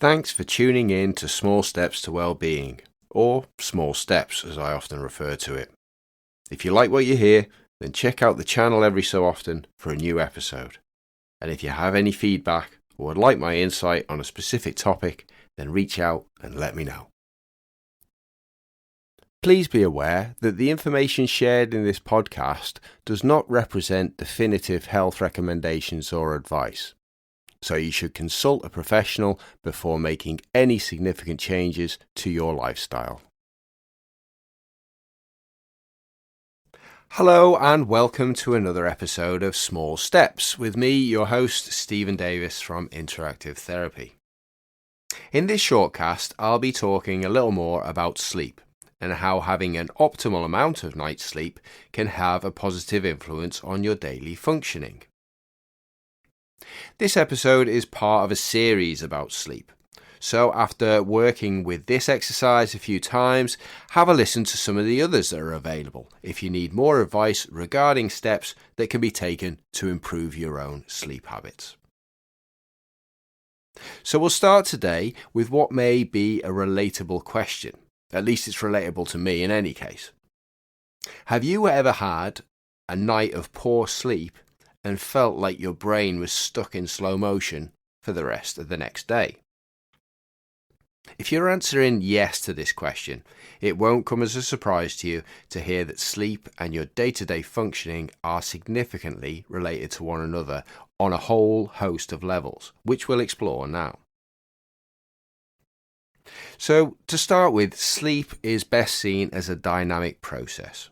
Thanks for tuning in to Small Steps to Wellbeing, or Small Steps as I often refer to it. If you like what you hear, then check out the channel every so often for a new episode. And if you have any feedback or would like my insight on a specific topic, then reach out and let me know. Please be aware that the information shared in this podcast does not represent definitive health recommendations or advice. So you should consult a professional before making any significant changes to your lifestyle. Hello and welcome to another episode of Small Steps with me, your host, Stephen Davis from Interactive Therapy. In this shortcast, I'll be talking a little more about sleep and how having an optimal amount of night sleep can have a positive influence on your daily functioning. This episode is part of a series about sleep. So after working with this exercise a few times, have a listen to some of the others that are available if you need more advice regarding steps that can be taken to improve your own sleep habits. So we'll start today with what may be a relatable question. At least it's relatable to me in any case. Have you ever had a night of poor sleep and felt like your brain was stuck in slow motion for the rest of the next day? If you're answering yes to this question, it won't come as a surprise to you to hear that sleep and your day-to-day functioning are significantly related to one another on a whole host of levels, which we'll explore now. So, to start with, sleep is best seen as a dynamic process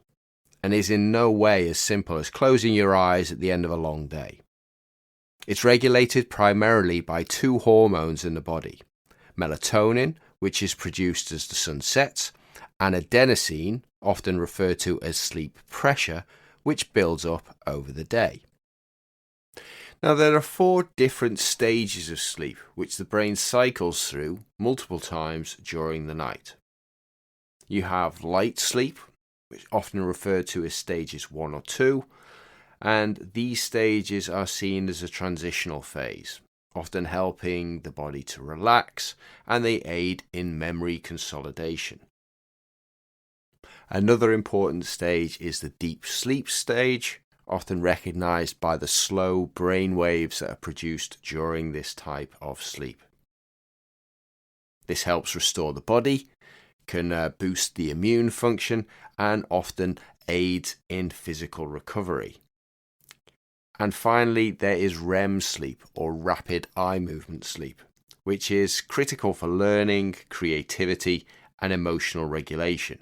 and is in no way as simple as closing your eyes at the end of a long day. It's regulated primarily by two hormones in the body, melatonin, which is produced as the sun sets, and adenosine, often referred to as sleep pressure, which builds up over the day. Now, there are 4 different stages of sleep which the brain cycles through multiple times during the night. You have light sleep, which is often referred to as stages 1 or 2, and these stages are seen as a transitional phase, often helping the body to relax, and they aid in memory consolidation. Another important stage is the deep sleep stage, often recognized by the slow brain waves that are produced during this type of sleep. This helps restore the body, can boost the immune function, and often aids in physical recovery. And finally, there is REM sleep, or rapid eye movement sleep, which is critical for learning, creativity, and emotional regulation.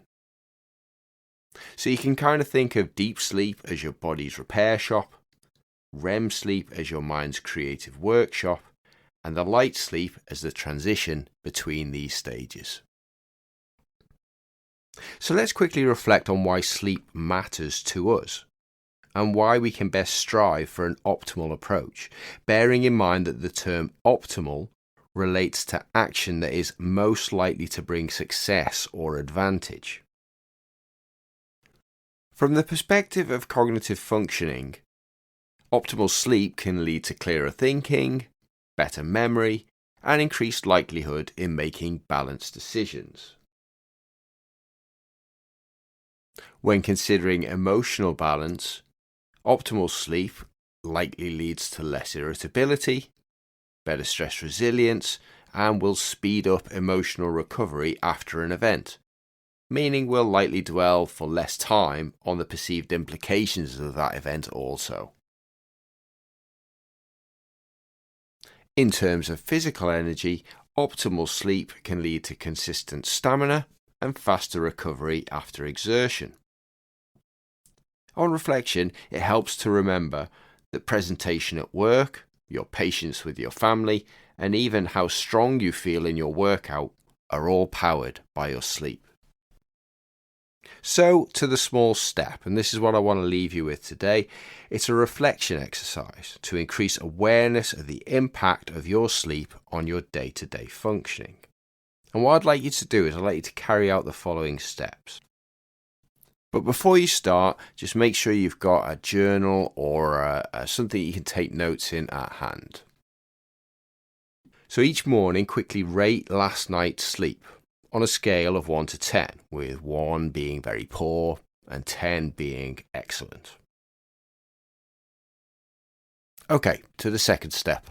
So you can kind of think of deep sleep as your body's repair shop, REM sleep as your mind's creative workshop, and the light sleep as the transition between these stages. So let's quickly reflect on why sleep matters to us and why we can best strive for an optimal approach, bearing in mind that the term optimal relates to action that is most likely to bring success or advantage. From the perspective of cognitive functioning, optimal sleep can lead to clearer thinking, better memory, and increased likelihood in making balanced decisions. When considering emotional balance, optimal sleep likely leads to less irritability, better stress resilience, and will speed up emotional recovery after an event, meaning we'll likely dwell for less time on the perceived implications of that event also. In terms of physical energy, optimal sleep can lead to consistent stamina and faster recovery after exertion. On reflection, it helps to remember that presentation at work, your patience with your family, and even how strong you feel in your workout are all powered by your sleep. So, to the small step, and this is what I want to leave you with today. It's a reflection exercise to increase awareness of the impact of your sleep on your day-to-day functioning. And what I'd like you to do is I'd like you to carry out the following steps. But before you start, just make sure you've got a journal or something you can take notes in at hand. So each morning, quickly rate last night's sleep on a scale of 1 to 10, with 1 being very poor and 10 being excellent. Okay, to the second step.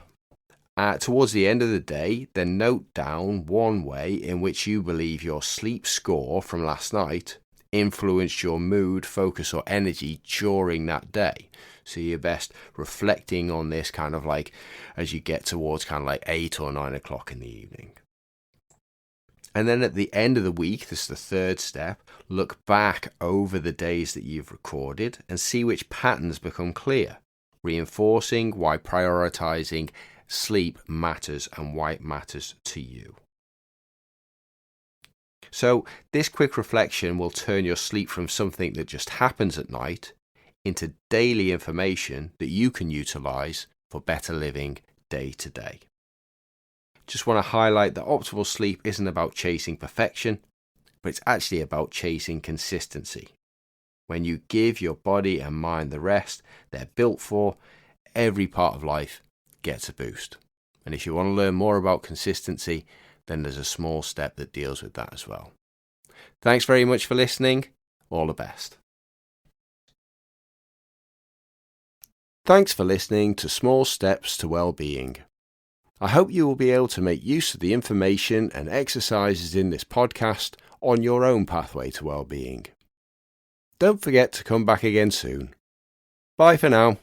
Towards the end of the day, then note down one way in which you believe your sleep score from last night influenced your mood, focus, or energy during that day. So you're best reflecting on this kind of like as you get towards kind of like 8 or 9 o'clock in the evening. And then at the end of the week, this is the third step, look back over the days that you've recorded and see which patterns become clear, reinforcing why prioritizing sleep matters and why it matters to you. So this quick reflection will turn your sleep from something that just happens at night into daily information that you can utilize for better living day to day. Just want to highlight that optimal sleep isn't about chasing perfection, but it's actually about chasing consistency. When you give your body and mind the rest they're built for, every part of life gets a boost. And if you want to learn more about consistency, then there's a small step that deals with that as well. Thanks very much for listening. All the best. Thanks for listening to Small Steps to Wellbeing. I hope you will be able to make use of the information and exercises in this podcast on your own pathway to well-being. Don't forget to come back again soon. Bye for now.